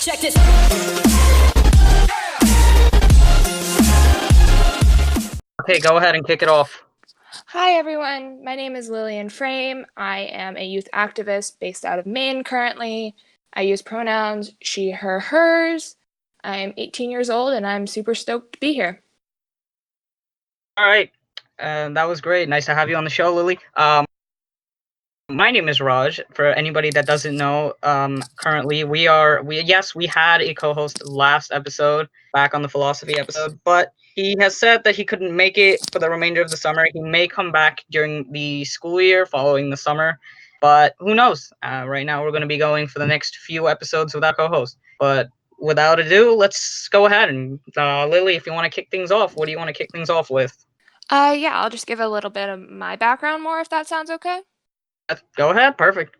Check this. Okay, go ahead and kick it off. Hi everyone, my name is Lillian Frame. I am a youth activist based out of Maine currently. I use pronouns she, her, hers. I'm 18 years old and I'm super stoked to be here. All right, that was great. Nice to have you on the show, Lily. My name is Raj. For anybody that doesn't know, currently we had a co-host last episode, back on the philosophy episode, but he has said that he couldn't make it for the remainder of the summer. He may come back during the school year following the summer, but who knows? Right now we're going to be going for the next few episodes without co-host. But without ado, let's go ahead and Lily, if you want to kick things off, what do you want to kick things off with? Yeah, I'll just give a little bit of my background more if that sounds okay. Go ahead. Perfect.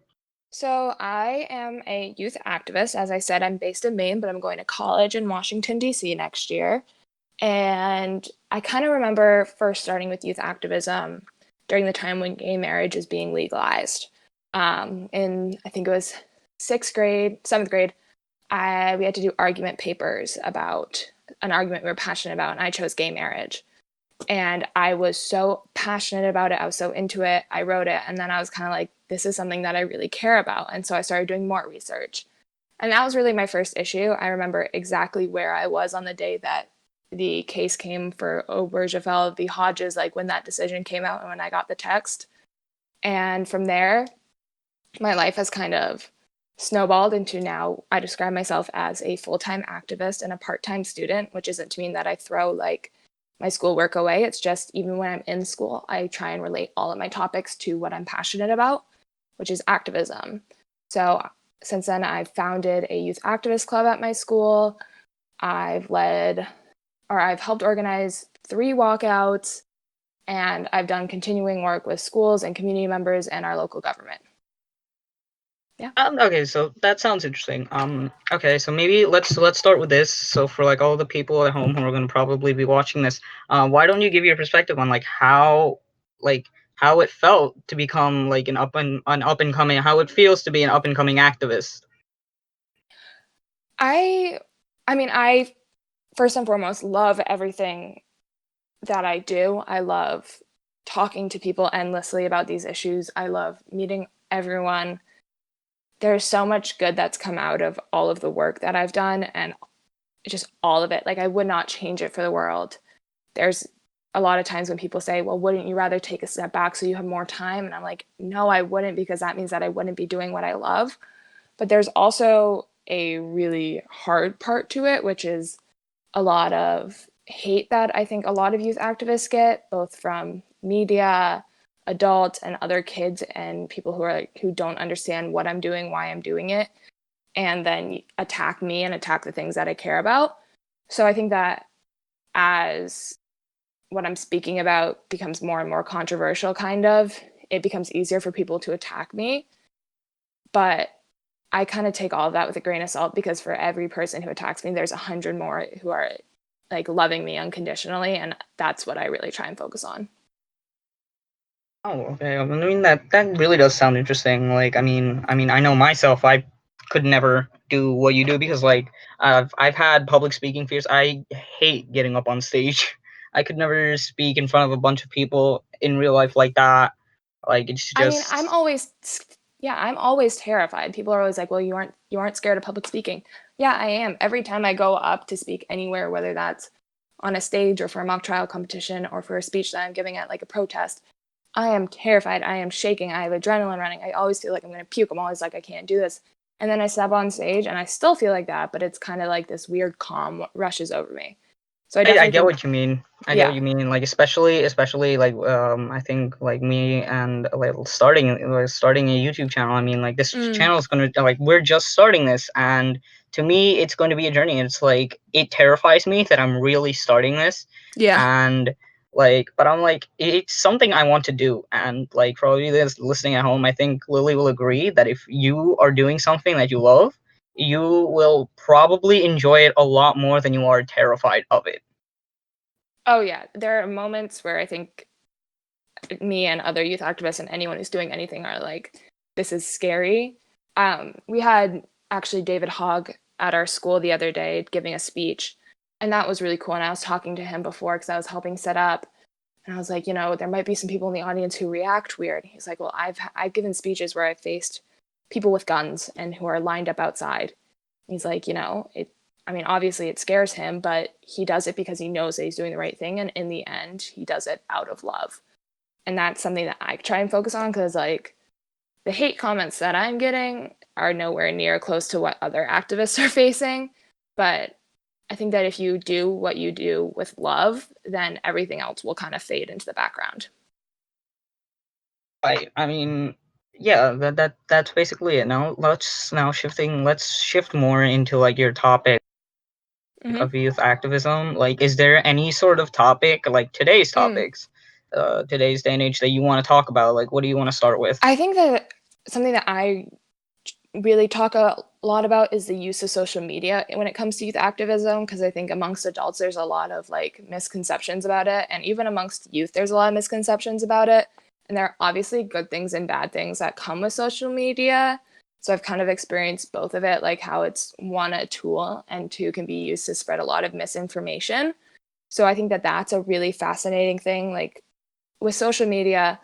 So I am a youth activist. As I said, I'm based in Maine, but I'm going to college in Washington, D.C. next year. And I kind of remember first starting with youth activism during the time when gay marriage was being legalized. In, I think it was seventh grade, we had to do argument papers about an argument we were passionate about, and I chose gay marriage. And I was so passionate about it. I was so into it. I wrote it. And then I was kind of like, this is something that I really care about. And so I started doing more research. And that was really my first issue. I remember exactly where I was on the day that the case came for Obergefell v. Hodges, like when that decision came out and when I got the text. And from there, my life has kind of snowballed into now I describe myself as a full-time activist and a part-time student, which isn't to mean that I throw like my schoolwork away. It's just even when I'm in school, I try and relate all of my topics to what I'm passionate about, which is activism. So since then, I've founded a youth activist club at my school. I've helped organize 3 walkouts, and I've done continuing work with schools and community members and our local government. Yeah. Okay, so that sounds interesting. Okay, so maybe let's start with this. So for like all the people at home who are going to probably be watching this, why don't you give your perspective on like how it felt to become like an up and coming, how it feels to be an up and coming activist? I mean, I first and foremost love everything that I do. I love talking to people endlessly about these issues. I love meeting everyone. There's so much good that's come out of all of the work that I've done, and just all of it. Like, I would not change it for the world. There's a lot of times when people say, well, wouldn't you rather take a step back so you have more time? And I'm like, no, I wouldn't, because that means that I wouldn't be doing what I love. But there's also a really hard part to it, which is a lot of hate that I think a lot of youth activists get, both from media, adults, and other kids and people who don't understand what I'm doing, why I'm doing it, and then attack me and attack the things that I care about. So I think that as what I'm speaking about becomes more and more controversial, it becomes easier for people to attack me. But I kind of take all of that with a grain of salt, because for every person who attacks me, there's 100 more who are like loving me unconditionally, and that's what I really try and focus on. Oh, okay. I mean that really does sound interesting. Like, I know myself, I could never do what you do because like I've had public speaking fears. I hate getting up on stage. I could never speak in front of a bunch of people in real life like that. Like it's I mean, just I'm always terrified. People are always like, "Well, you aren't scared of public speaking." Yeah, I am. Every time I go up to speak anywhere, whether that's on a stage or for a mock trial competition or for a speech that I'm giving at like a protest, I am terrified. I am shaking. I have adrenaline running. I always feel like I'm going to puke. I'm always like, I can't do this. And then I step on stage and I still feel like that, but it's kind of like this weird calm rushes over me. So I I definitely get think, what you mean. I get yeah. what you mean. Like especially like I think like me and like starting a YouTube channel. I mean like this Mm, channel is gonna like we're just starting this, and to me it's going to be a journey. It's like it terrifies me that I'm really starting this, yeah. and like but I'm like it's something I want to do, and like for all you guys listening at home, I think Lily will agree that if you are doing something that you love, you will probably enjoy it a lot more than you are terrified of it. Oh, yeah. There are moments where I think me and other youth activists and anyone who's doing anything are like, this is scary. We had actually David Hogg at our school the other day giving a speech. And that was really cool. And I was talking to him before because I was helping set up. And I was like, there might be some people in the audience who react weird. He's like, well, I've given speeches where I've faced people with guns and who are lined up outside. He's like, obviously it scares him, but he does it because he knows that he's doing the right thing. And in the end, he does it out of love. And that's something that I try and focus on because, like, the hate comments that I'm getting are nowhere near close to what other activists are facing. But I think that if you do what you do with love, then everything else will kind of fade into the background. Right. I mean, yeah, that's basically it. Let's shift more into like your topic Mm-hmm. of youth activism. Like, is there any sort of topic, like today's Mm. topics, today's day and age, that you want to talk about? Like, what do you want to start with? I think that something that I really talk a lot about is the use of social media when it comes to youth activism, because I think amongst adults there's a lot of like misconceptions about it, and even amongst youth there's a lot of misconceptions about it. And there are obviously good things and bad things that come with social media. So I've kind of experienced both of it, like how it's one, a tool, and two, can be used to spread a lot of misinformation. So I think that that's a really fascinating thing. Like with social media,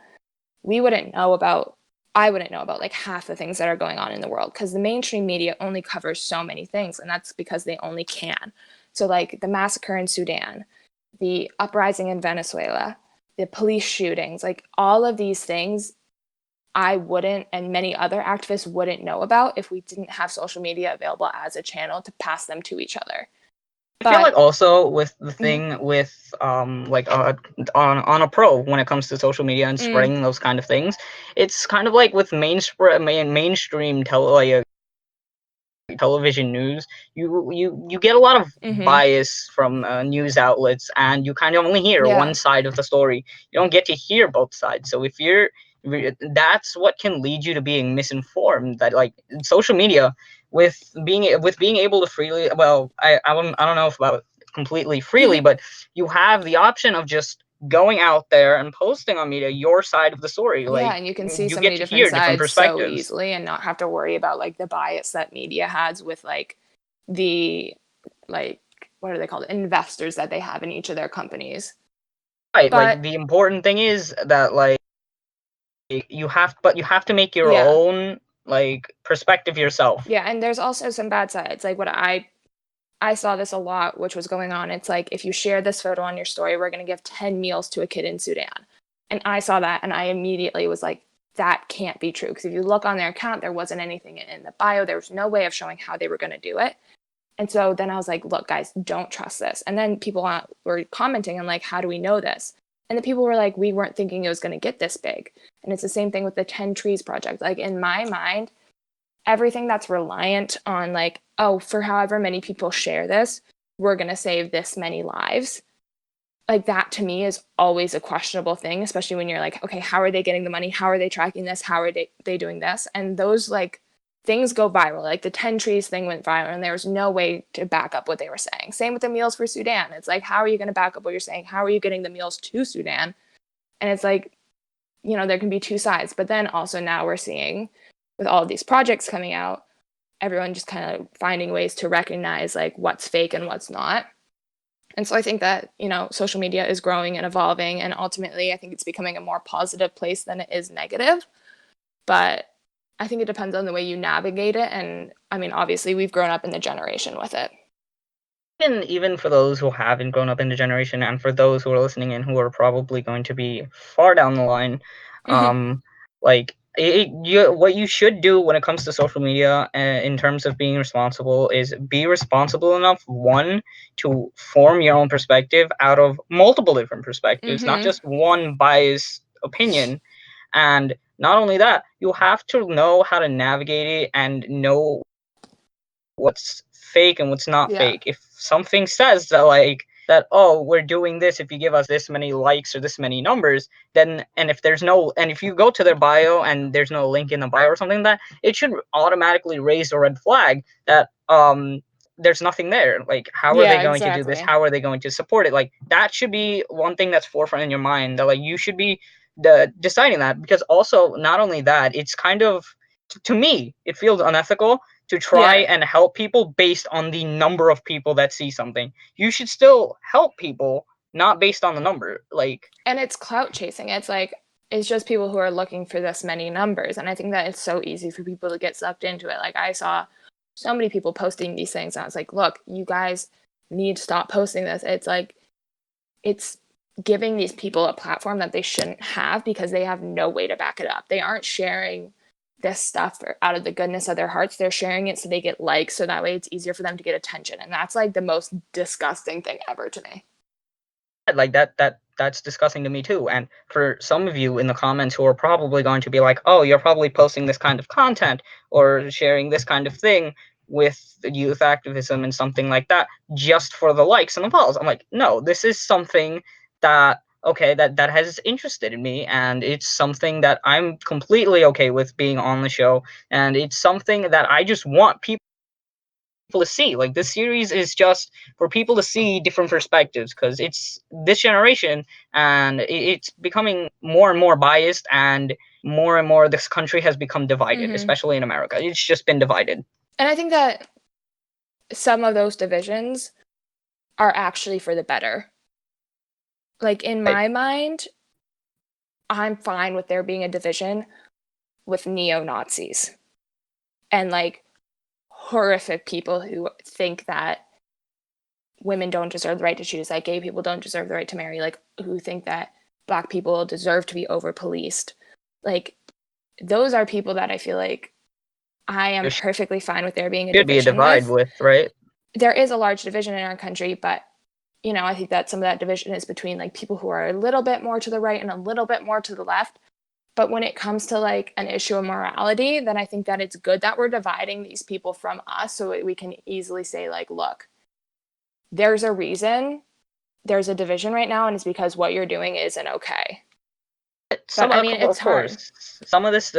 we wouldn't know about I wouldn't know about like half the things that are going on in the world because the mainstream media only covers so many things, and that's because they only can. So like the massacre in Sudan, the uprising in Venezuela, the police shootings, like all of these things I wouldn't and many other activists wouldn't know about if we didn't have social media available as a channel to pass them to each other. I feel like But also with the mm, thing with like on a pro when it comes to social media and mm, spreading those kind of things, it's kind of like with mainstream television news, you get a lot of mm-hmm, bias from news outlets, and you kind of only hear one yeah, side of the story. You don't get to hear both sides. So that's what can lead you to being misinformed. That like social media, with being able to freely, well, I don't know if about completely freely, but you have the option of just going out there and posting on media your side of the story. yeah, Like, and you can see you so get many to different hear different sides so perspectives. easily and not have to worry about like the bias that media has with like the like what are they called, investors that they have in each of their companies. Right, like But the important thing is that like you have to make your yeah, own like perspective yourself. yeah, and there's also some bad sides. Like what I saw this a lot, which was going on. It's like, if you share this photo on your story, we're going to give 10 meals to a kid in Sudan. And I saw that and I immediately was like, that can't be true. Because if you look on their account, there wasn't anything in the bio. There was no way of showing how they were going to do it. And so then I was like, look, guys, don't trust this. And then people were commenting and like, how do we know this? And the people were like, we weren't thinking it was going to get this big. And it's the same thing with the 10 Trees project. Like in my mind, everything that's reliant on like, oh, for however many people share this, we're going to save this many lives. Like that to me is always a questionable thing, especially when you're like, okay, how are they getting the money? How are they tracking this? How are they doing this? And those like things go viral. Like the 10 trees thing went viral and there was no way to back up what they were saying. Same with the meals for Sudan. It's like, how are you going to back up what you're saying? How are you getting the meals to Sudan? And it's like, there can be two sides. But then also now we're seeing with all of these projects coming out, everyone just kind of finding ways to recognize like what's fake and what's not. And so I think that, social media is growing and evolving. And ultimately, I think it's becoming a more positive place than it is negative. But I think it depends on the way you navigate it. And I mean, obviously, we've grown up in the generation with it. Even for those who haven't grown up in the generation, and for those who are listening and who are probably going to be far down the line, Mm-hmm. like what you should do when it comes to social media, in terms of being responsible, is be responsible enough, one, to form your own perspective out of multiple different perspectives, not Mm-hmm. just one biased opinion. And not only that, you have to know how to navigate it and know what's fake and what's not Yeah. fake. If something says that, like, that, oh, we're doing this if you give us this many likes or this many numbers, then, and if you go to their bio and there's no link in the bio or something like that, it should automatically raise a red flag that there's nothing there. Like, how are they Yeah, going to do this? exactly. How are they going to support it? Like, that should be one thing that's forefront in your mind, that like you should be deciding that. Because also, not only that, it's kind of, to me, it feels unethical to try Yeah. and help people based on the number of people that see something. You should still help people, not based on the number. Like, And it's clout chasing. It's like it's just people who are looking for this many numbers, and I think that it's so easy for people to get sucked into it. Like I saw so many people posting these things, and I was like, look, you guys need to stop posting this. It's like it's giving these people a platform that they shouldn't have because they have no way to back it up. They aren't sharing this stuff out of the goodness of their hearts. They're sharing it so they get likes, so that way it's easier for them to get attention. And that's like the most disgusting thing ever to me. like that's disgusting to me too. And for some of you in the comments who are probably going to be like, oh, you're probably posting this kind of content or sharing this kind of thing with youth activism and something like that just for the likes and the follows. I'm like, no, this is something that, okay, that has interested in me, and it's something that I'm completely okay with being on the show, and it's something that I just want people to see. Like, this series is just for people to see different perspectives, because it's this generation, and it's becoming more and more biased, and more this country has become divided, Mm-hmm. especially in America. It's just been divided. And I think that some of those divisions are actually for the better. Like in Right. my mind, I'm fine with there being a division with neo Nazis and like horrific people who think that women don't deserve the right to choose, like gay people don't deserve the right to marry, like who think that black people deserve to be over policed. Like those are people that I feel like I am There perfectly fine with there being a should be a division divide with. with, right? There is a large division in our country, but I think that some of that division is between like people who are a little bit more to the right and a little bit more to the left. But when it comes to like an issue of morality, then I think that it's good that we're dividing these people from us so we can easily say, like, look, there's a reason there's a division right now, and it's because what you're doing isn't okay. Some But I mean, of it's course, hard. some of this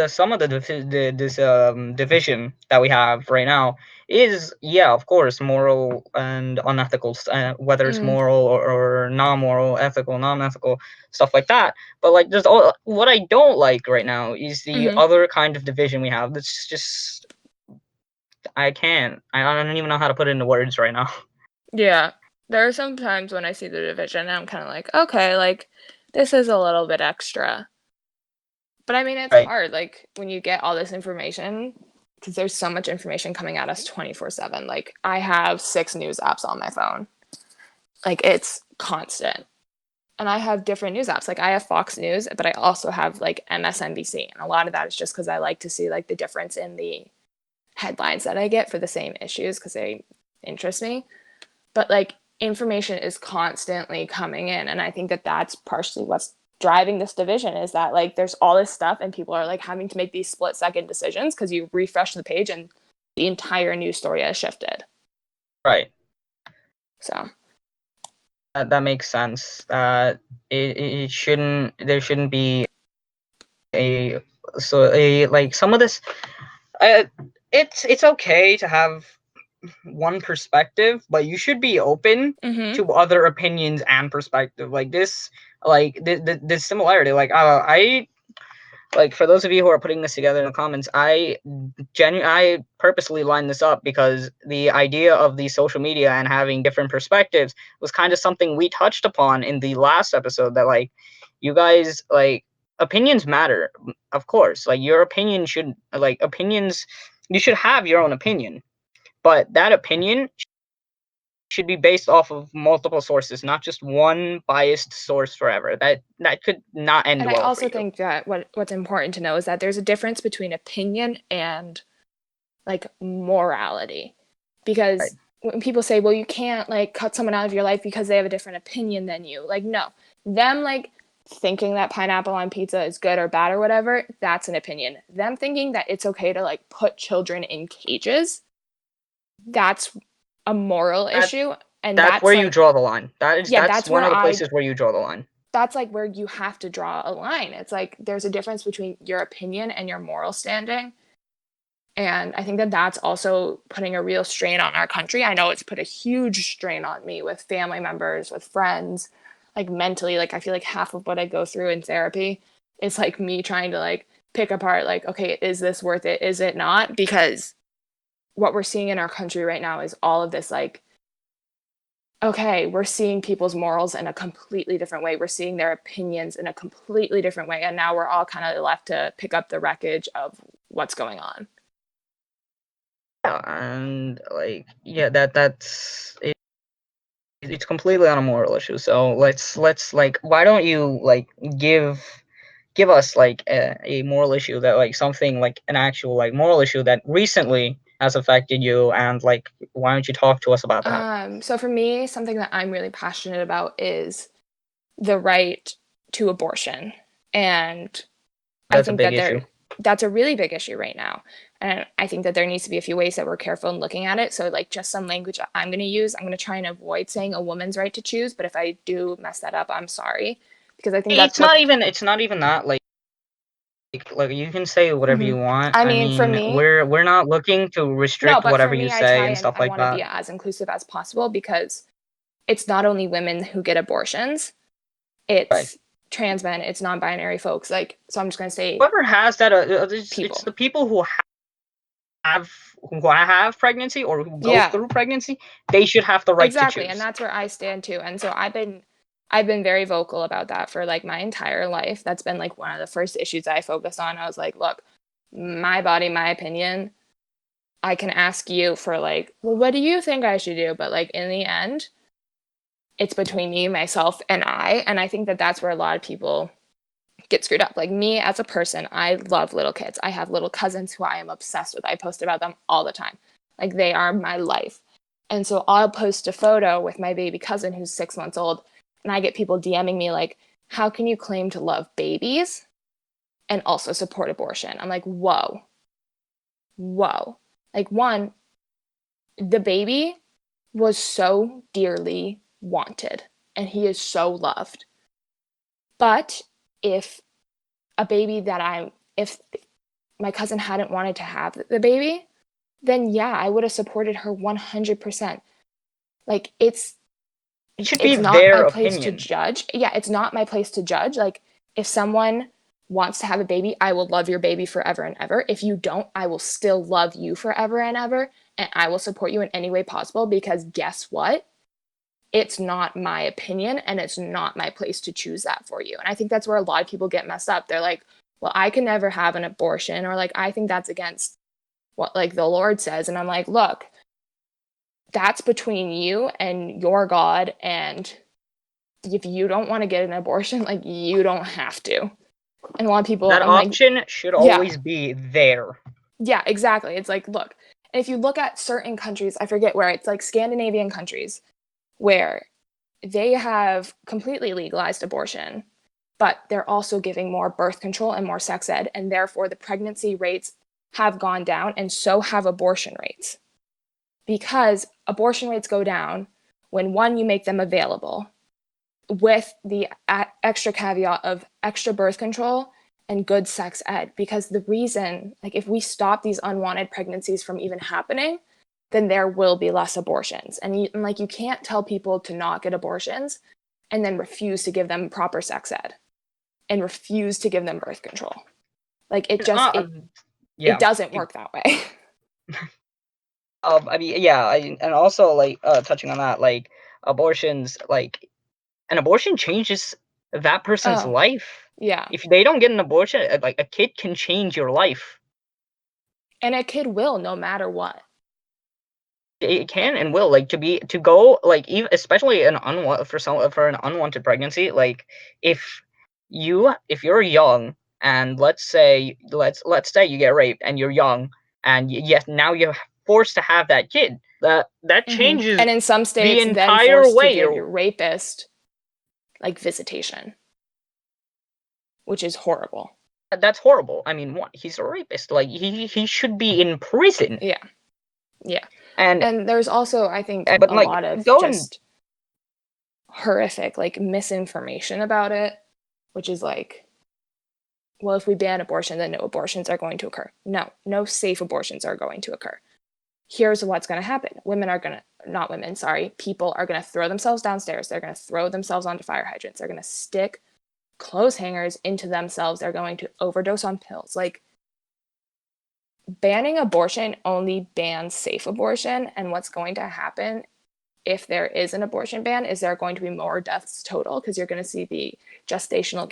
division that we have right now is, yeah, of course, moral and unethical, whether it's Mm, moral or non-moral, ethical, non-ethical, stuff like that. But like, there's all what I don't like right now is the mm-hmm. other kind of division we have. That's just, I don't even know how to put it into words right now. Yeah. There are some times when I see the division and I'm kind of like, okay, like, this is a little bit extra. But I mean, it's Right. hard, like, when you get all this information, because there's so much information coming at us 24/7. Like, I have 6 news apps on my phone. Like, it's constant. And I have different news apps. Like, I have Fox News, but I also have, like, MSNBC. And a lot of that is just because I like to see, like, the difference in the headlines that I get for the same issues because they interest me. But, like, information is constantly coming in. And I think that that's partially what's driving this division is that, like, there's all this stuff and people are, like, having to make these split-second decisions because you refresh the page and the entire news story has shifted. Right. So, That makes sense. It shouldn't, there shouldn't be a, like, some of this, uh, it's okay to have one perspective, but you should be open mm-hmm. to other opinions and perspective. Like this, like this similarity. Like, I, like, for those of you who are putting this together in the comments, I purposely lined this up because the idea of the social media and having different perspectives was kind of something we touched upon in the last episode, that, like, you guys, like, opinions matter, of course. Like, your opinion should, like, opinions, you should have your own opinion, but that opinion should be based off of multiple sources, not just one biased source forever. That could not end And I well for also you. think that what's important to know is that there's a difference between opinion and like morality. Right. Because when people say, well, you can't like cut someone out of your life because they have a different opinion than you, like, no, them like thinking that pineapple on pizza is good or bad or whatever, that's an opinion. Them thinking that it's okay to like put children in cages, that's a moral That issue. And that's that's where you like, draw the line. yeah, That's one of the places where you draw the line. that's like where you have to draw a line. It's like there's a difference between your opinion and your moral standing. And I think that that's also putting a real strain on our country. I know it's put a huge strain on me with family members, with friends, like mentally. Like I feel like half of what I go through in therapy is like me trying to like pick apart, like, okay, is this worth it? Is it not? Because what we're seeing in our country right now is all of this like, okay, we're seeing people's morals in a completely different way. We're seeing their opinions in a completely different way. And now we're all kind of left to pick up the wreckage of what's going on. Yeah, and like yeah, that's it, it's completely on a moral issue. So let's like why don't you like give us like a moral issue that like something like an actual like moral issue that recently has affected you, and like why don't you talk to us about that? So for me, something that I'm really passionate about is the right to abortion. And I That's a think big that issue. that's a really big issue right now. And I think that there needs to be a few ways that we're careful in looking at it. So like just some language I'm going to use, I'm going to try and avoid saying a woman's right to choose, but if I do mess that up, I'm sorry because I think that's what It's not even that like you can say whatever Mhm. you want. I I mean, for mean, me, we're not looking to no, restrict but for whatever you me, I say try and and stuff I like want to that. be as inclusive as possible because it's not only women who get abortions, Right. it's trans men, it's non-binary folks. Like, so I'm just going to say Whoever has that, it's people. the people have who have pregnancy or who go Yeah, through pregnancy. They should have the right to exactly. And choose. that's where I stand too. And so I've been very vocal about that for like my entire life. That's been like one of the first issues I focused on. I was like, look, my body, my opinion. I can ask you for like, well, what do you think I should do? But like in the end, it's between me, myself, and I. And I think that that's where a lot of people get screwed up. Like me as a person, I love little kids. I have little cousins who I am obsessed with. I post about them all the time. Like they are my life. And so I'll post a photo with my baby cousin who's 6 months old. And I get people DMing me like, how can you claim to love babies and also support abortion? I'm like, whoa, whoa. Like, one, the baby was so dearly wanted and he is so loved. But if a baby that if my cousin hadn't wanted to have the baby, then yeah, I would have supported her 100%. Like It should be it's not my their place to opinion. judge. Yeah, it's not my place to judge. Like if someone wants to have a baby, I will love your baby forever and ever. If you don't, I will still love you forever and ever and I will support you in any way possible because guess what? It's not my opinion and it's not my place to choose that for you. And I think that's where a lot of people get messed up. They're like, well, I can never have an abortion, or like, I think that's against what like the Lord says. And I'm like, look, that's between you and your God. And if you don't want to get an abortion, like, you don't have to. And a lot of people, That I'm like, option should yeah, always be there. yeah, exactly. It's like, look, and if you look at certain countries, I forget where, it's like Scandinavian countries where they have completely legalized abortion, but they're also giving more birth control and more sex ed, and therefore the pregnancy rates have gone down, and so have abortion rates. Because abortion rates go down when, one, you make them available, with the extra caveat of extra birth control and good sex ed. Because the reason, like, if we stop these unwanted pregnancies from even happening, then there will be less abortions. And like, you can't tell people to not get abortions and then refuse to give them proper sex ed and refuse to give them birth control. Like it just Uh, it yeah. doesn't work that way. I mean, yeah, and also like touching on that, like abortions, like an abortion changes that person's Oh, life. yeah. If they don't get an abortion, like a kid can change your life. And a kid will no matter what. It Eh, can and will like to go like even especially an unwanted for an unwanted pregnancy. Like if if you're young and let's say you get raped and you're young and yet now you're forced to have that kid. That changes And in some the states, then entire forced to way. give your rapist like visitation, which is horrible. That's horrible. I mean, what? He's a rapist. Like he should be in prison. Yeah, yeah. And And there's also, I think, but a like lot of go and just horrific like misinformation about it, which is like, well, if we ban abortion, then no abortions are going to occur. No, no safe abortions are going to occur. Here's what's going to happen. Women are going to, not women, sorry, people are going to throw themselves downstairs. They're going to throw themselves onto fire hydrants. They're going to stick clothes hangers into themselves. They're going to overdose on pills. Like, banning abortion only bans safe abortion, and what's going to happen if there is an abortion ban is there are going to be more deaths total because you're going to see the gestational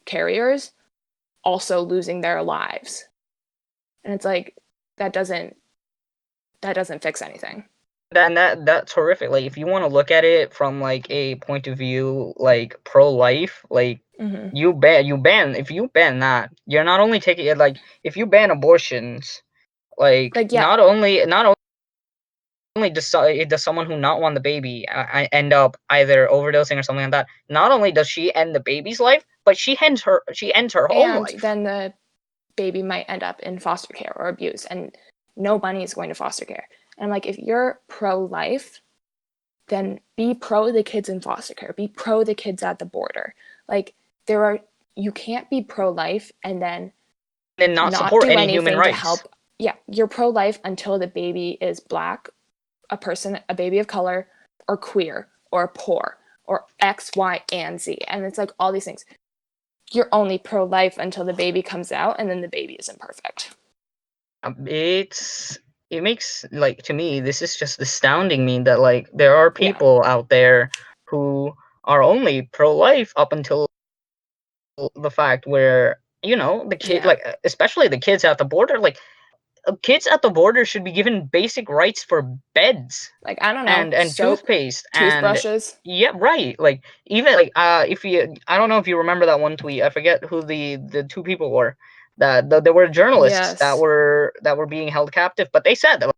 carriers also losing their lives. And it's like that doesn't fix anything. That's horrific. Like, if you want to look at it from like a point of view like pro-life, like Mm-hmm. if you ban that, you're not only taking it, like, if you ban abortions, like, Like, yeah, not only does someone who not want the baby end up either overdosing or something like that, not only does she end the baby's life, but she ends her own and life. then the baby might end up in foster care or abuse, and no money is going to foster care. And I'm like, if you're pro-life, then be pro the kids in foster care, be pro the kids at the border. Like, you can't be pro-life and then And not not support do any human anything to rights. help. Yeah, you're pro-life until the baby is black, a baby of color, or queer, or poor, or X, Y, and Z. And it's like all these things. You're only pro-life until the baby comes out, and then the baby isn't perfect. It's it makes, like, to me, this is just astounding me that, like, there are Yeah. people out there who are only pro-life up until the fact where, the kid, Yeah. like, especially the kids at the border, like, kids at the border should be given basic rights for beds Like, I don't know, and soap, toothpaste. And toothbrushes. yeah, right, like, even like, if you I don't know if you remember that one tweet. I forget who the two people were, that there were journalists that Yes. were being held captive, but they said that,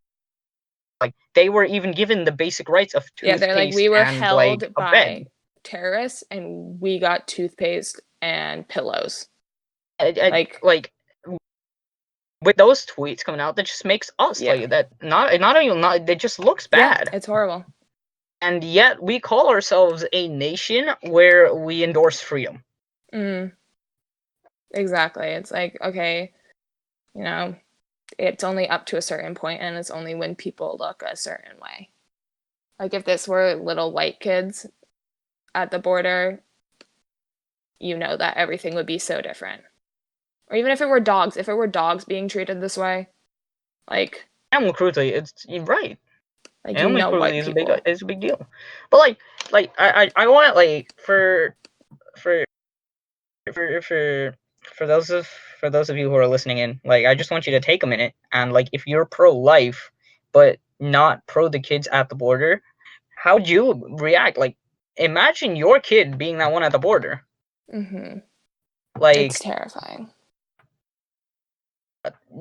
like, they were even given the basic rights of Yeah, they're like, we toothpaste were and like held a bed. by terrorists and we got toothpaste and pillows. Like, Like, with those tweets coming out, that just makes us, yeah. like, that, not even, not it just looks Yeah, bad. it's horrible. And yet we call ourselves a nation where we endorse freedom. Mm, exactly. It's like, okay, you know, it's only up to a certain point, and it's only when people look a certain way. Like, if this were little white kids at the border, you know that everything would be so different. Or even if it were dogs being treated this way, like, Animal cruelty, you're right. Animal cruelty white people. is a big deal. But, like, I want, like, for for for for those of you who are listening in, like, I just want you to take a minute and, like, if you're pro-life but not pro the kids at the border, how would you react? Like, imagine your kid being that one at the border. Mm-hmm. It's Like, terrifying.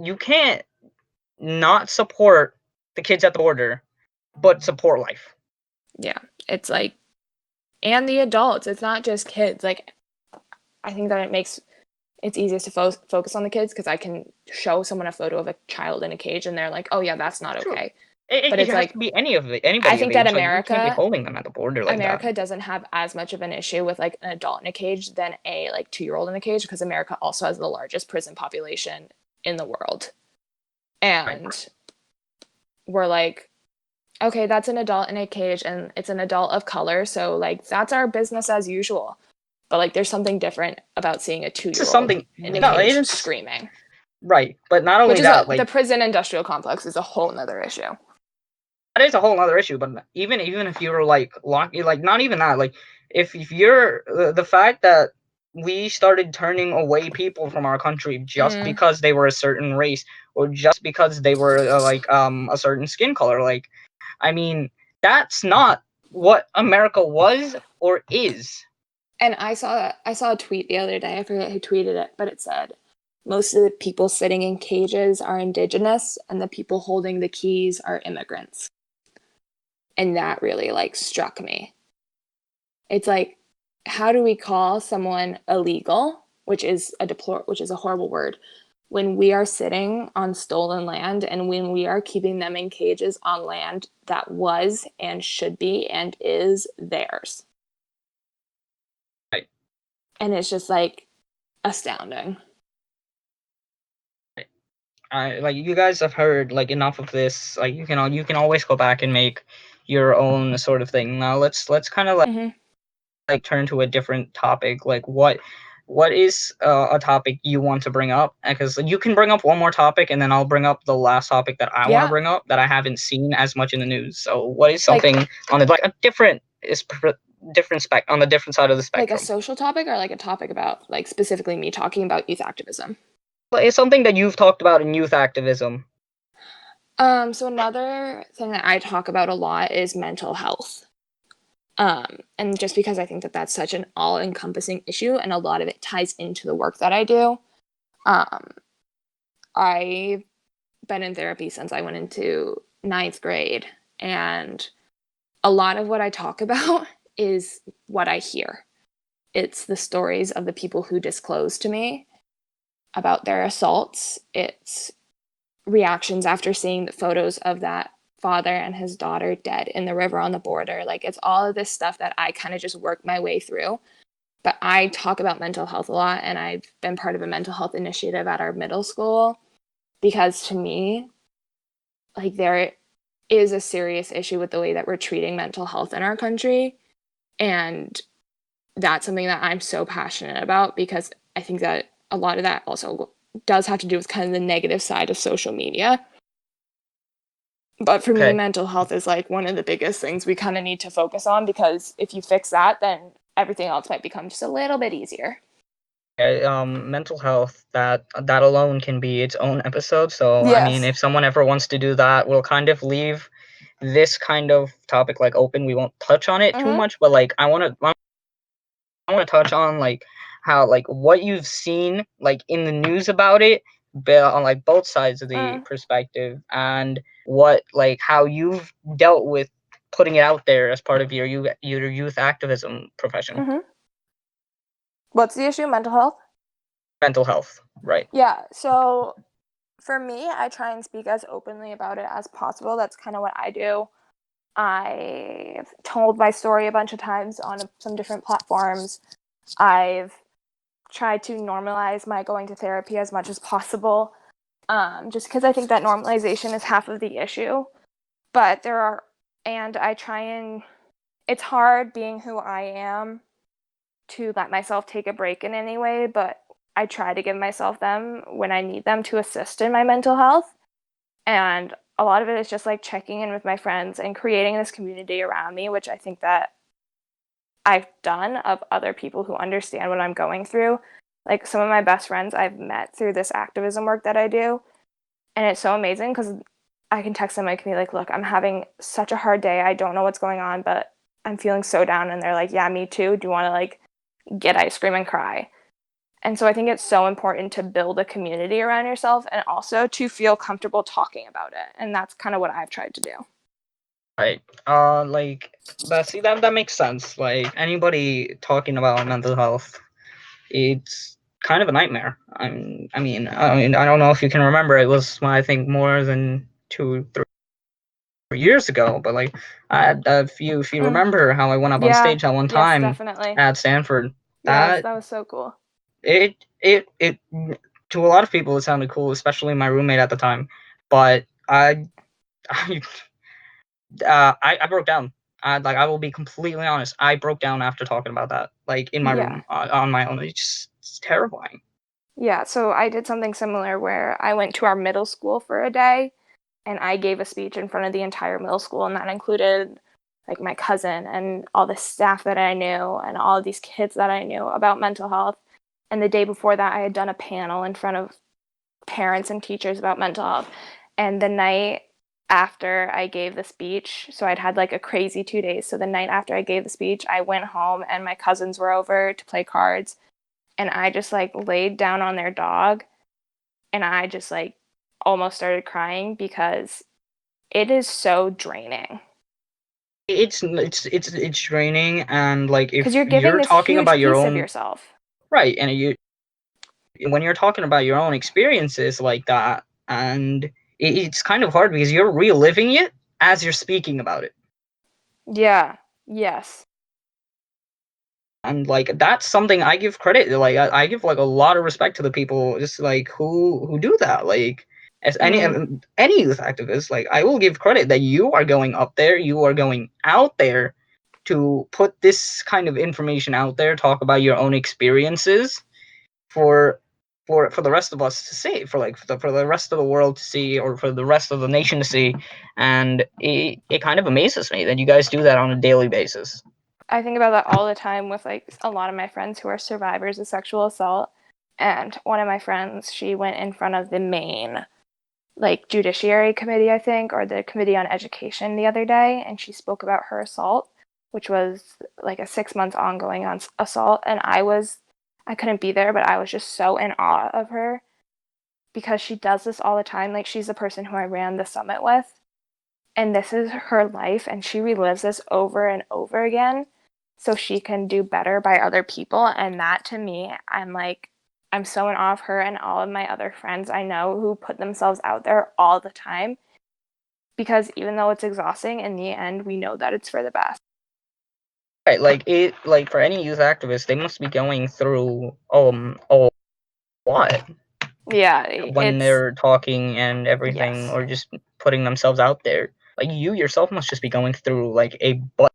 you can't not support the kids at the border, but support life. Yeah. It's like, and the adults, it's not just kids. Like, I think that it's easiest to focus on the kids because I can show someone a photo of a child in a cage and they're like, oh, yeah, that's not True. okay. It, But it it's has to like, be I anybody of think that age. Like, you can't be holding them at the border like that. America doesn't have as much of an issue with like an adult in a cage than a like 2-year-old in a cage because America also has the largest prison population in the world. Right. And we're like, okay, that's an adult in a cage and it's an adult of color. So like that's our business as usual. But like there's something different about seeing a This is 2-year-old something. in a No, cage it's screaming. right. But not Which only is that, the like, prison industrial complex is a whole nother issue. that is a whole other issue. But even if you were like locked, like, not even that, like, if you're the fact that we started turning away people from our country just Mm. because they were a certain race, or just because they were like, a certain skin color, like, I mean, that's not what America was or is. And I saw a tweet the other day. I forget who tweeted it, but it said most of the people sitting in cages are indigenous and the people holding the keys are immigrants. And that really like struck me. It's like, how do we call someone illegal, which is a horrible word, when we are sitting on stolen land and when we are keeping them in cages on land that was and should be and is theirs. Right. And it's just like astounding. Like, you guys have heard, like, enough of this. Like, you can always go back and make your own sort of thing. Now let's kind of, Mm-hmm. like turn to a different topic. Like, what what is a topic you want to bring up? Because you can bring up one more topic, and then I'll bring up the last topic that I want to Yeah. bring up that I haven't seen as much in the news. So, what is Like something on the like a different different spec on the different side of the like a spectrum? social topic or like a topic about like specifically me talking about youth activism? Like, it's something that you've talked about in youth activism. So another thing that I talk about a lot is mental health. And just because I think that that's such an all-encompassing issue, and a lot of it ties into the work that I do. Um, I've been in therapy since I went into ninth grade, and a lot of what I talk about is what I hear. It's the stories of the people who disclose to me about their assaults. It's reactions after seeing the photos of that father and his daughter dead in the river on the border. Like, it's all of this stuff that I kind of just work my way through. But I talk about mental health a lot, and I've been part of a mental health initiative at our middle school because to me, like, there is a serious issue with the way that we're treating mental health in our country. And that's something that I'm so passionate about because I think that a lot of that also does have to do with kind of the negative side of social media. But for me, Okay. mental health is like one of the biggest things we kind of need to focus on because if you fix that, then everything else might become just a little bit easier. Mental health, that alone can be its own episode. So, I mean, Yes. if someone ever wants to do that, we'll kind of leave this kind of topic like open. We won't touch on it too Mm-hmm. much, but like I want to touch on like how like what you've seen like in the news about it, but on like both sides of the Mm. perspective, and what like how you've dealt with putting it out there as part of your youth activism profession. Mm-hmm. What's the issue? Mental health? Mental health, right? Yeah. So for me, I try and speak as openly about it as possible. That's kind of what I do. I've told my story a bunch of times on some different platforms. I've tried to normalize my going to therapy as much as possible, just because I think that normalization is half of the issue. But there are, and I try and, it's hard being who I am to let myself take a break in any way, but I try to give myself them when I need them to assist in my mental health. And a lot of it is just like checking in with my friends and creating this community around me, which I think that I've done, of other people who understand what I'm going through. Like, some of my best friends I've met through this activism work that I do. And it's so amazing because I can text them, I can be like, look, I'm having such a hard day. I don't know what's going on, but I'm feeling so down. And they're like, yeah, me too. Do you want to like get ice cream and cry? And so I think it's so important to build a community around yourself and also to feel comfortable talking about it. And that's kind of what I've tried to do. Right. Like, but see that makes sense. Like anybody talking about mental health, it's kind of a nightmare. I mean, I don't know if you can remember. It was, I think, more than 2, 3 years ago. But like, if you Mm. remember how I went up on Yeah. stage that one Yes, time definitely. at Stanford, Yes, that that was so cool. it to a lot of people it sounded cool, especially my roommate at the time. But I I broke down. Like I will be completely honest, I broke down after talking about that, like in my Yeah. room on my own. It's terrifying. Yeah. So I did something similar where I went to our middle school for a day and I gave a speech in front of the entire middle school, and that included like my cousin and all the staff that I knew and all of these kids that I knew about mental health. And the day before that, I had done a panel in front of parents and teachers about mental health. And the night after I gave the speech, so I'd had like a crazy 2 days. So the night after I gave the speech, I went home and my cousins were over to play cards. And I just like laid down on their dog and I just like almost started crying because it is so draining. It's draining, and like Because you're if giving you're this talking huge about your piece of own, yourself. right, and you when you're talking about your own experiences like that, and it's kind of hard because you're reliving it as you're speaking about it. Yeah. Yes. And like that's something I give credit. Like I give like a lot of respect to the people just like who do that. Like as Mm-hmm. any youth activist, like I will give credit that you are going up there, you are going out there to put this kind of information out there, talk about your own experiences. for for the rest of us to see, for like for the rest of the world to see, or for the rest of the nation to see, and it kind of amazes me that you guys do that on a daily basis. I think about that all the time with like a lot of my friends who are survivors of sexual assault. And one of my friends, she went in front of the main like judiciary committee, I think, or the committee on education the other day, and she spoke about her assault, which was like a 6 months ongoing on assault. And I couldn't be there, but I was just so in awe of her because she does this all the time. Like she's the person who I ran the summit with, and this is her life, and she relives this over and over again so she can do better by other people. And that to me, I'm so in awe of her and all of my other friends I know who put themselves out there all the time, because even though it's exhausting, in the end we know that it's for the best. Right, like for any youth activist, they must be going through a lot Yeah, when it's they're talking and everything, yes. or just putting themselves out there. Like you yourself must just be going through like a butt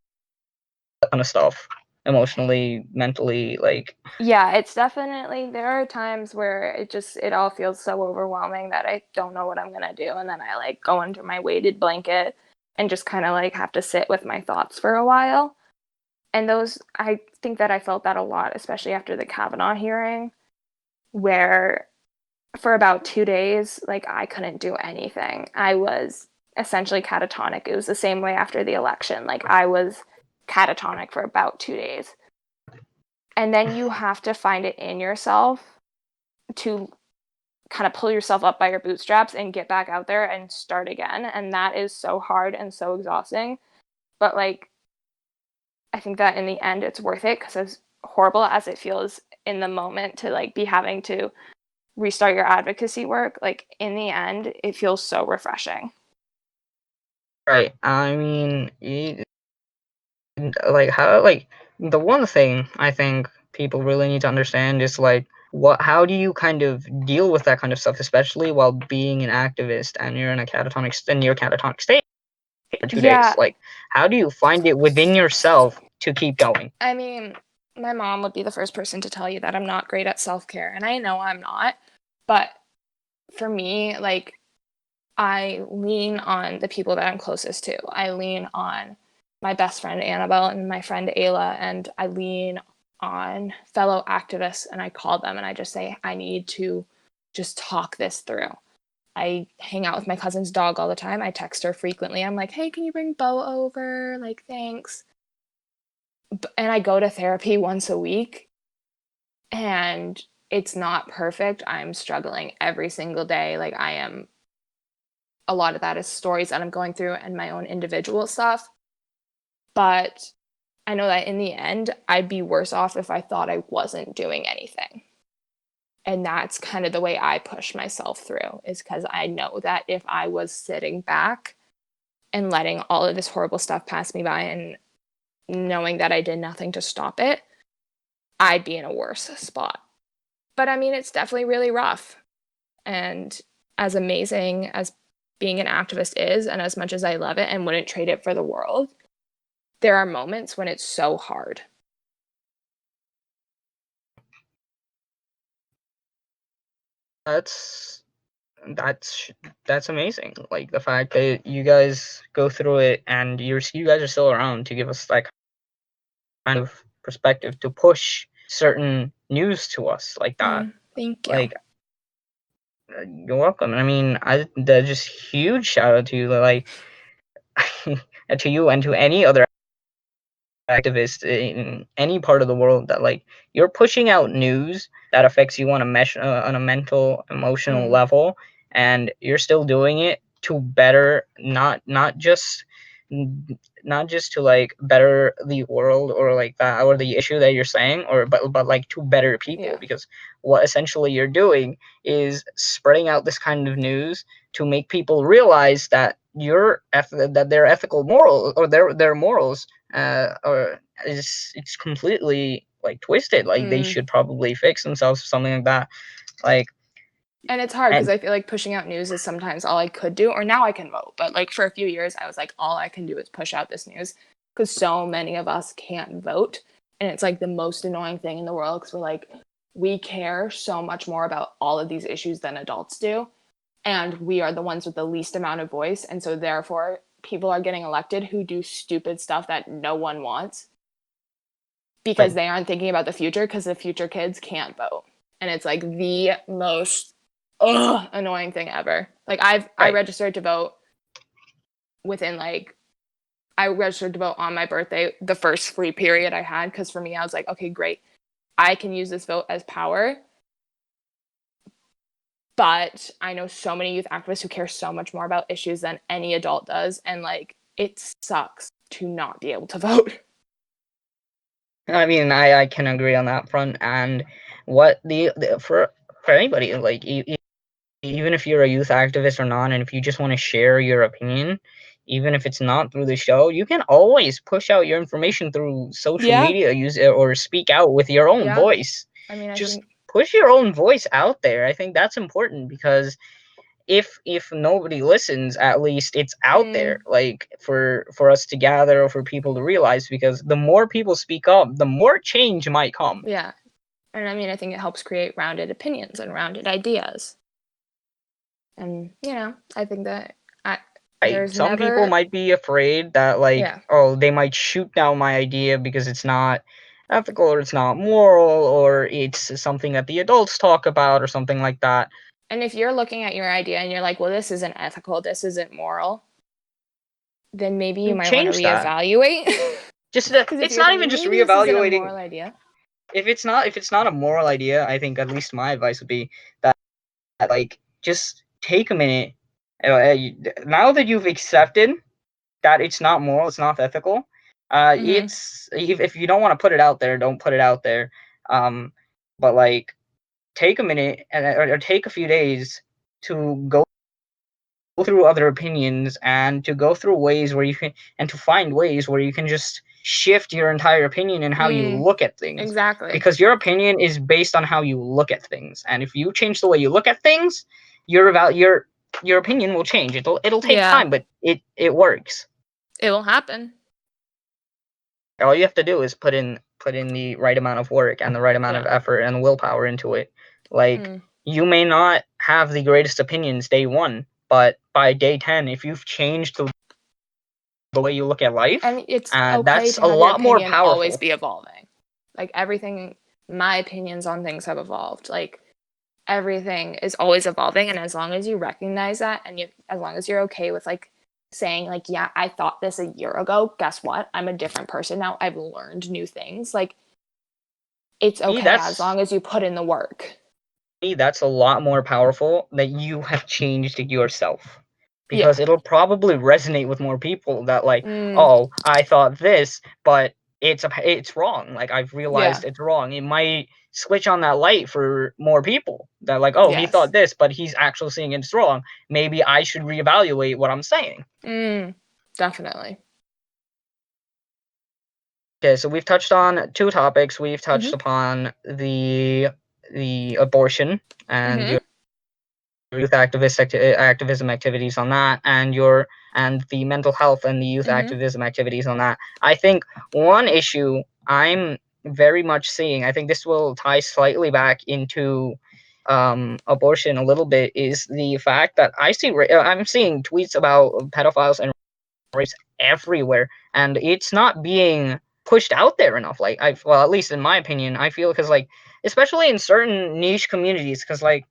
ton of stuff, emotionally, mentally, like. Yeah, it's definitely, there are times where it all feels so overwhelming that I don't know what I'm going to do, and then I like go under my weighted blanket and just kind of like have to sit with my thoughts for a while. And those, I think that I felt that a lot, especially after the Kavanaugh hearing, where for about 2 days, like I couldn't do anything. I was essentially catatonic. It was the same way after the election. Like I was catatonic for about 2 days. And then you have to find it in yourself to kind of pull yourself up by your bootstraps and get back out there and start again. And that is so hard and so exhausting. But like, I think that in the end, it's worth it, because as horrible as it feels in the moment to like be having to restart your advocacy work, like in the end, it feels so refreshing. Right, I mean, like how, like the one thing I think people really need to understand is like how do you kind of deal with that kind of stuff, especially while being an activist and you're in a catatonic state for 2 days. Yeah, Like, how do you find it within yourself to keep going? I mean, my mom would be the first person to tell you that I'm not great at self care, and I know I'm not. But for me, like, I lean on the people that I'm closest to. I lean on my best friend Annabelle and my friend Ayla, and I lean on fellow activists, and I call them and I just say, I need to just talk this through. I hang out with my cousin's dog all the time. I text her frequently. I'm like, hey, can you bring Bo over? Like, thanks. And I go to therapy once a week, and it's not perfect. I'm struggling every single day. Like, I am, a lot of that is stories that I'm going through and my own individual stuff. But I know that in the end, I'd be worse off if I thought I wasn't doing anything. And that's kind of the way I push myself through, is because I know that if I was sitting back and letting all of this horrible stuff pass me by and knowing that I did nothing to stop it, I'd be in a worse spot. But I mean, it's definitely really rough. And as amazing as being an activist is, and as much as I love it and wouldn't trade it for the world, there are moments when it's so hard. That's that's that's amazing. Like the fact that you guys go through it and you guys are still around to give us that kind of perspective to push certain news to us like that. Thank you. Like, you're welcome. I mean, I that just huge shout out to you, like to you and to any other activist in any part of the world that like you're pushing out news that affects you on a on a mental emotional Mm, level, and you're still doing it to better, not just to like better the world or like that, or the issue that you're saying, or but like to better people, yeah. because what essentially you're doing is spreading out this kind of news to make people realize that that their ethical moral, or their morals, or it's completely like twisted. Like they Mm. should probably fix themselves or something like that. Like, And it's hard because and I feel like pushing out news is sometimes all I could do, or now I can vote. But like for a few years, I was like, all I can do is push out this news because so many of us can't vote. And it's like the most annoying thing in the world because we're like, we care so much more about all of these issues than adults do. And we are the ones with the least amount of voice. And so, therefore, people are getting elected who do stupid stuff that no one wants because Right. they aren't thinking about the future because the future kids can't vote. And it's like the most annoying thing ever. Like, I Right. registered to vote within like I registered to vote on my birthday, the first free period I had, because for me, I was like, okay, great. I can use this vote as power. But I know so many youth activists who care so much more about issues than any adult does. And like, it sucks to not be able to vote. I mean, I can agree on that front. And what for anybody, like, even if you're a youth activist or not, and if you just want to share your opinion, even if it's not through the show, you can always push out your information through social Yeah. media, use it, or speak out with your own Yeah. voice. I mean, I Just think, push your own voice out there. I think that's important because if nobody listens, at least it's out there, like for us to gather or for people to realize. Because the more people speak up, the more change might come. yeah. And I mean, I think it helps create rounded opinions and rounded ideas. And, I think that Right. there's Some people never, might be afraid that, like, yeah. oh, they might shoot down my idea because it's not ethical or it's not moral or it's something that the adults talk about or something like that. And if you're looking at your idea and you're like, well, this isn't ethical, this isn't moral, then maybe you And might want to change that. reevaluate. Just Because if it's you're not even thinking just maybe this isn't a reevaluating. moral idea, If it's not a moral idea, I think at least my advice would be that, like, just take a minute. Now that you've accepted that it's not moral, it's not ethical. mm-hmm. It's if you don't want to put it out there, don't put it out there. But like, take a minute or take a few days to go through other opinions and to go through ways where you can and to find ways where you can just shift your entire opinion and how you look at things, Exactly. because your opinion is based on how you look at things, and if you change the way you look at things, your opinion will change. It'll take Yeah, time, but it works. it will happen. All you have to do is put in the right amount of work and the right amount of Yeah. effort and willpower into it. Like, Mm. you may not have the greatest opinions day one, but by day 10, if you've changed the way you look at life, And it's okay that's to a have your lot more opinion always powerful. be evolving. Like everything, my opinions on things have evolved. Like everything is always evolving. And as long as you recognize that and as long as you're okay with like saying, like, yeah, I thought this a year ago, guess what? I'm a different person now. I've learned new things. Like it's Me, okay as long as you put in the work. that's a lot more powerful that you have changed yourself, Yeah. because it'll probably resonate with more people that, like, Mm, oh, I thought this, but it's wrong. Like, I've yeah. realized it's wrong. It might switch on that light for more people that, like, oh, he Yes. thought this, but he's actually saying it's wrong. Maybe I should reevaluate what I'm saying. Definitely. Okay, so we've touched on two topics. We've touched Mhm. upon the abortion and Mhm. your youth activism activities on that, and the mental health and the youth Mhm. activism activities on that. I think one issue I'm very much seeing, I think this will tie slightly back into abortion a little bit, is the fact that I'm seeing tweets about pedophiles and rapes everywhere, and it's not being pushed out there enough. Like, well, at least in my opinion, I feel, because, like, especially in certain niche communities, because, like,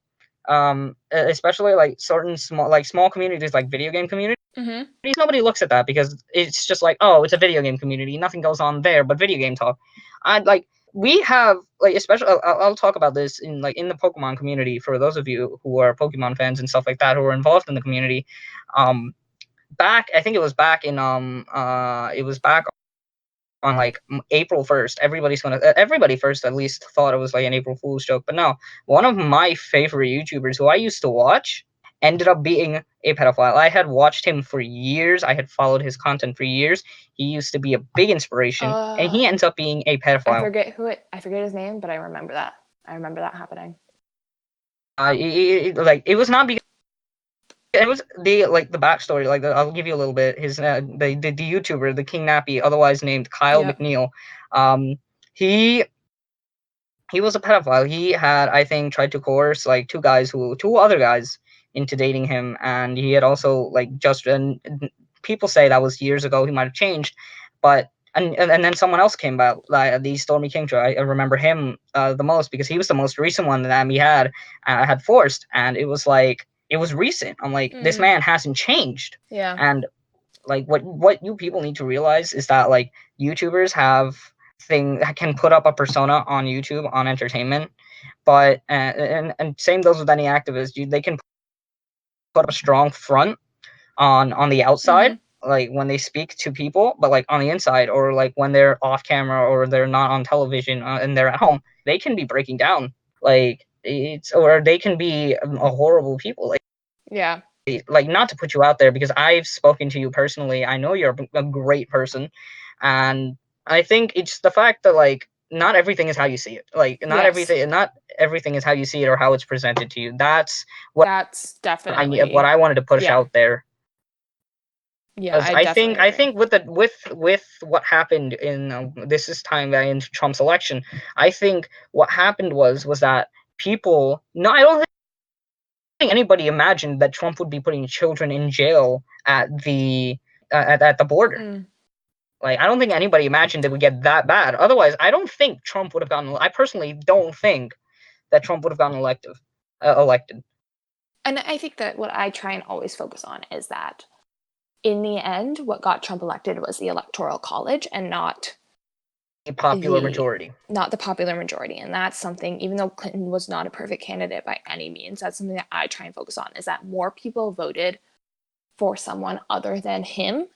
especially like certain small communities, like video game communities, Mhm. nobody looks at that because it's just like, oh, it's a video game community, nothing goes on there but video game talk. I like We have, like, especially, I'll talk about this in, like, in the Pokemon community, for those of you who are Pokemon fans and stuff like that, who are involved in the community. um Back, I think it was back in it was back on, like, April 1st. Everybody first at least thought it was like an April Fool's joke, but no. One of my favorite YouTubers who I used to watch ended up being a pedophile. I had watched him for years. I had followed his content for years. He used to be a big inspiration, and Uh, he ends up being a pedophile. I forget his name, but I remember that. I remember that happening. It was not because it was the backstory. I'll give you a little bit. His the YouTuber, the King Nappy, otherwise named Kyle Yep. McNeil. Um, he he was a pedophile. He had, I think, tried to coerce like two other guys into dating him, and he had also like just and people say that was years ago. He might have changed, but and then someone else came out, like the Stormy King show. I remember him the most because he was the most recent one that we had forced, and it was like it was recent. I'm like, this Mm, man hasn't changed, yeah. and like what you people need to realize is that like YouTubers have thing can put up a persona on YouTube on entertainment, but and same goes with any activist. They can put up a strong front on the outside, Hmm. like when they speak to people, but like on the inside, or like when they're off camera or they're not on television and they're at home, they can be breaking down. Like it's or they can be a horrible people. Yeah. Like not to put you out there because I've spoken to you personally. I know you're a great person, and I think it's the fact that like not everything is how you see it. Like Yes. not everything is how you see it or how it's presented to you. That's That's what definitely, I wanted to push yeah. out there. Yeah, Because I definitely I agree. think with the with what happened in this is time in Trump's election, I think what happened was that people no I don't think anybody imagined that Trump would be putting children in jail at the border. Mm. Like I don't think anybody imagined it would get that bad. Otherwise, I don't think Trump would have gotten. I personally don't think that Trump would have gotten elected. And I think that what I try and always focus on is that in the end, what got Trump elected was the electoral college and A popular the majority. not the popular majority. And that's something, even though Clinton was not a perfect candidate by any means, that's something that I try and focus on is that more people voted for someone other than him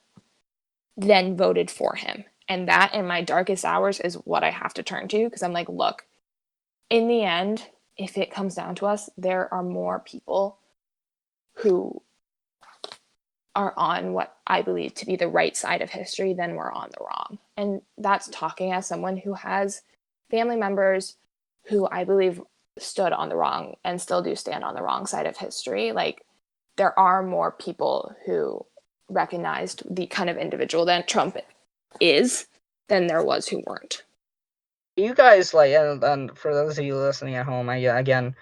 than voted for him. And that in my darkest hours is what I have to turn to because I'm like, look, in the end, if it comes down to us, there are more people who are on what I believe to be the right side of history than we're on the wrong. And that's talking as someone who has family members who I believe stood on the wrong and still do stand on the wrong side of history. Like, there are more people who recognized the kind of individual that Trump is than there was who weren't. You guys like and for those of you listening at home, again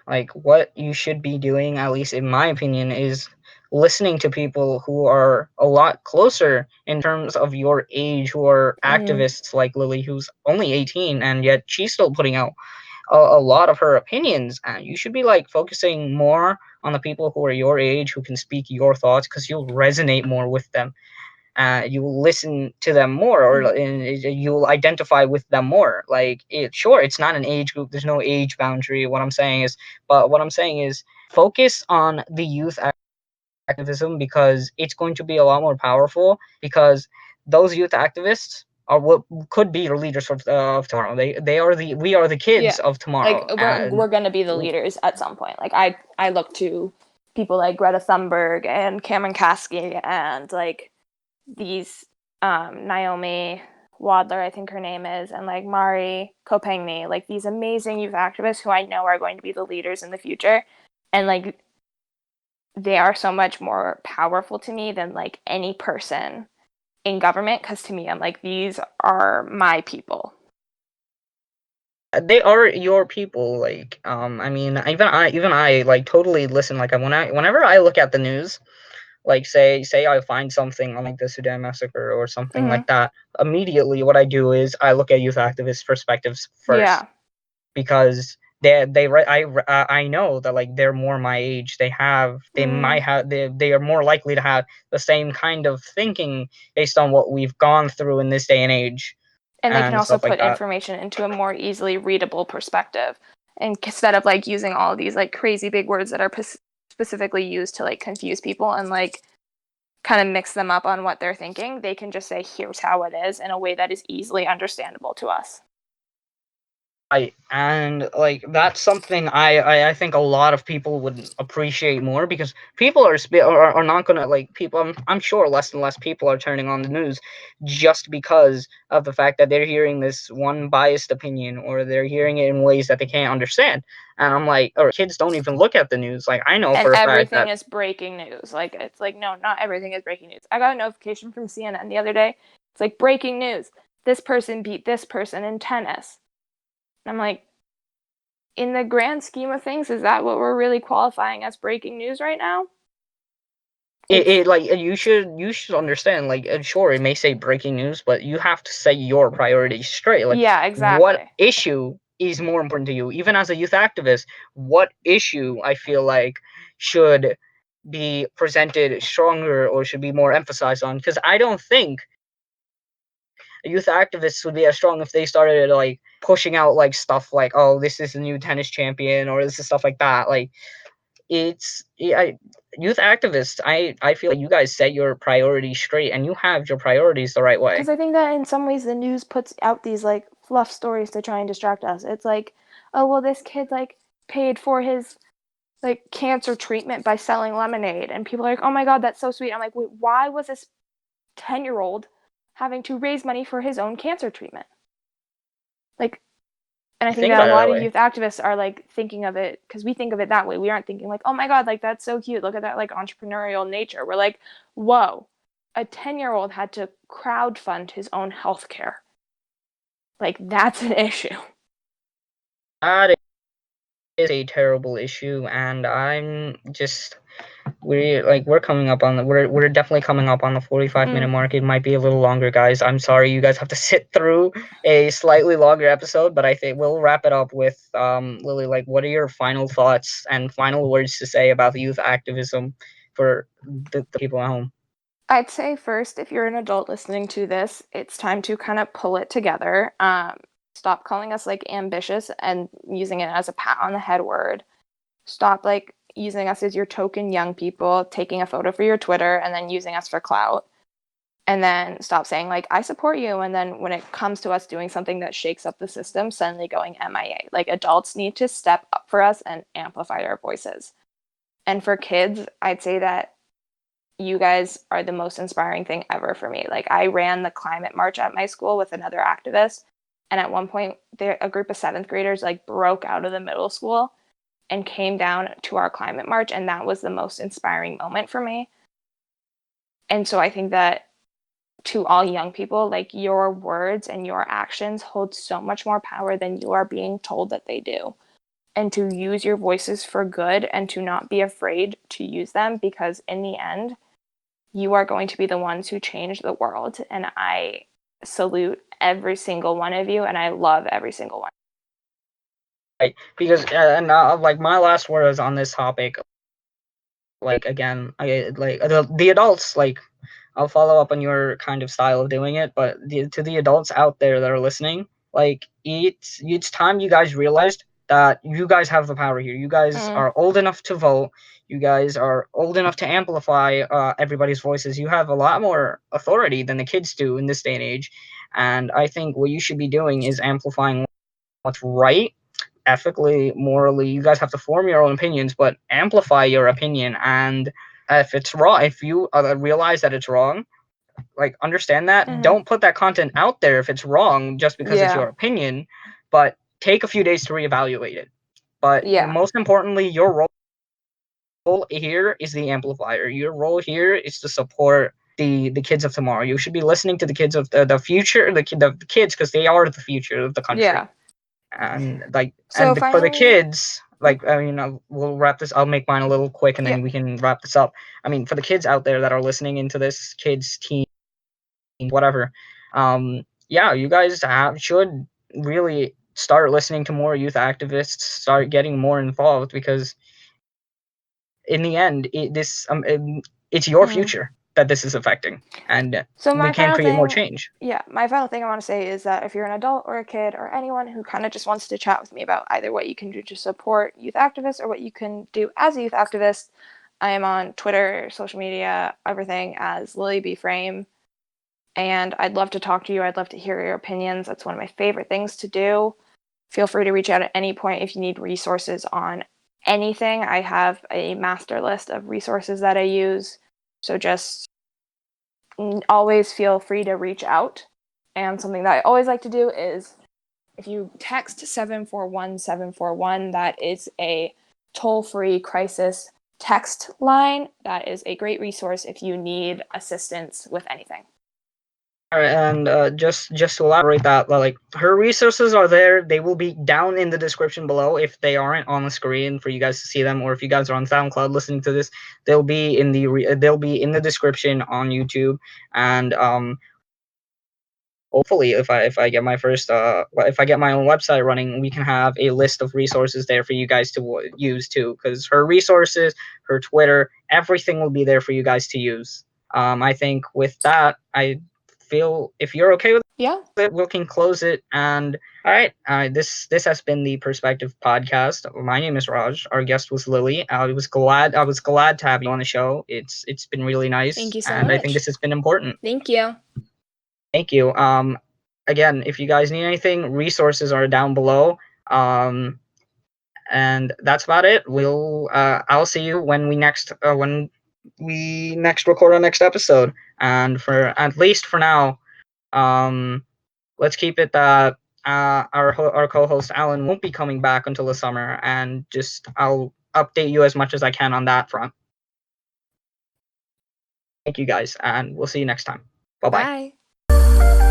like what you should be doing, at least in my opinion, is listening to people who are a lot closer in terms of your age, who are Mm-hmm. activists like Lily, who's only 18 and yet she's still putting out a lot of her opinions. And you should be like focusing more on the people who are your age, who can speak your thoughts, because you'll resonate more with them. You will listen to them more, or Mm-hmm. you'll identify with them more. Like, sure, it's not an age group. There's no age boundary. What I'm saying is, focus on the youth activism because it's going to be a lot more powerful. Because those youth activists are what could be the leaders of tomorrow. They are the we are the Yeah, kids of like tomorrow, and we're gonna be the leaders at some point. Like I look to people like Greta Thunberg and Cameron Kasky and like these Naomi Wadler, I think her name is, and like Mari Kopengni, like these amazing youth activists who I know are going to be the leaders in the future, and like they are so much more powerful to me than like any person in government because to me I'm like these are my people. they are your people. Like, I mean, even I like totally listen. Like, whenever I look at the news, like say I find something on like the Sudan massacre or something Mm-hmm. like that, immediately what I do is I look at youth activist perspectives first, Yeah. because I know that like they're more my age. They Mm-hmm. might have they are more likely to have the same kind of thinking based on what we've gone through in this day and age And they can and also stuff like put that. information into a more easily readable perspective and instead of like using all of these like crazy big words that are specifically used to like confuse people and like kind of mix them up on what they're thinking, they can just say here's how it is in a way that is easily understandable to us. And like that's something I think a lot of people would appreciate more, because people are not gonna like people. I'm sure less and less people are turning on the news just because of the fact that they're hearing this one biased opinion, or they're hearing it in ways that they can't understand. And I'm like, or kids don't even look at the news. Like I know And for a fact everything that is breaking news. Like it's like no, not everything is breaking news. I got a notification from CNN the other day. It's like breaking news. This person beat this person in tennis. I'm like, in the grand scheme of things, is that what we're really qualifying as breaking news right now? It's, It like you should understand, like, sure, it may say breaking news, but you have to set your priorities straight. Like, yeah, what exactly. issue is more important to you? Even as a youth activist, what issue I feel like should be presented stronger or should be more emphasized on? Because I don't think youth activists would be as strong if they started like pushing out like stuff like, oh, this is the new tennis champion, or this is stuff like that. Like, it's yeah, youth activists. I feel like you guys set your priorities straight, and you have your priorities the right Because way. I think that in some ways the news puts out these like fluff stories to try and distract us. It's like, oh, well, this kid like paid for his like cancer treatment by selling lemonade. And people are like, oh my God, that's so sweet. I'm like, wait, why was this 10-year-old having to raise money for his own cancer treatment? Like, and I You think think that a about it lot that of way. youth activists are like thinking of it because we think of it that way. We aren't thinking like, oh my God, like that's so cute. Look at that like entrepreneurial nature. We're like, whoa, a 10-year-old had to crowd fund his own health care. Like, that's an issue. That is a terrible issue, and I'm just we're coming up on the we're definitely coming up on the 45-minute Mm. mark. It might be a little longer, guys. I'm sorry you guys have to sit through a slightly longer episode, but I think we'll wrap it up with Lily, like, what are your final thoughts and final words to say about the youth activism for the people at home? I'd say first, if you're an adult listening to this, it's time to kind of pull it together. Stop calling us like ambitious and using it as a pat on the head word. Stop like using us as your token young people, taking a photo for your Twitter and then using us for clout. And then stop saying like I support you, and then when it comes to us doing something that shakes up the system, suddenly going MIA. Like adults need to step up for us and amplify our voices. And for kids, I'd say that you guys are the most inspiring thing ever for me. Like I ran the climate march at my school with another activist, and at one point there a group of 7th graders like broke out of the middle school and came down to our climate march, and that was the most inspiring moment for me. And so I think that to all young people, like your words and your actions hold so much more power than you are being told that they do. And to use your voices for good and to not be afraid to use them, because in the end, you are going to be the ones who change the world. And I salute every single one of you, and I love every single one. Right, because and like my last words on this topic, like, again, I like the adults, like, I'll follow up on your kind of style of doing it, but to the adults out there that are listening, like, it's time you guys realized that you guys have the power here. You guys Mm, are old enough to vote. You guys are old enough to amplify everybody's voices. You have a lot more authority than the kids do in this day and age, and I think what you should be doing is amplifying what's right, ethically, morally. You guys have to form your own opinions, but amplify your opinion. And if it's wrong, if you realize that it's wrong, like, understand that. mm-hmm. Don't put that content out there if it's wrong just because it's Yeah. your opinion, but take a few days to reevaluate it. But Yeah. most importantly, your role here is the amplifier. Your role here is to support the kids of tomorrow. You should be listening to the kids of the future, the kids, because they are the future of the country. Yeah. And like, So and for the finally, kids, like, I mean, we'll wrap this. I'll make mine a little quick, and yeah. then we can wrap this up. I mean, for the kids out there that are listening into this, kids, teen, whatever, yeah, you guys should really start listening to more youth activists, start getting more involved, because in the end, it's your Mm. future that this is affecting, and So we my can final create more thing, change. yeah, my final thing I want to say is that if you're an adult or a kid or anyone who kind of just wants to chat with me about either what you can do to support youth activists or what you can do as a youth activist, I am on Twitter, social media, everything as Lily B. Frame. And I'd love to talk to you. I'd love to hear your opinions. That's one of my favorite things to do. Feel free to reach out at any point if you need resources on anything. I have a master list of resources that I use. So just always feel free to reach out. And something that I always like to do is if you text 741-741, that is a toll free crisis text line. That is a great resource if you need assistance with anything. All right, and just to elaborate that, like her resources are there. They will be down in the description below if they aren't on the screen for you guys to see them, or if you guys are on SoundCloud listening to this, they'll be in the description on YouTube, and hopefully if I get my first if I get my own website running, we can have a list of resources there for you guys to use too, because her resources, her Twitter, everything will be there for you guys to use. I think with that, I feel if you're okay with Yeah. it, we can close it. And all right, this has been the Perspective Podcast. My name is Raj. Our guest was Lily. I was glad to have you on the show. It's been really Thank nice, you so and I think much. this has been important. Thank you. Thank you. Again, if you guys need anything, resources are down below. And that's about it. I'll see you when we next record our next episode. And for at least for now, um, let's keep it that our co-host Alan won't be coming back until the summer, and just I'll update you as much as I can on that front. Thank you guys, and we'll see you next time. Bye bye. Bye.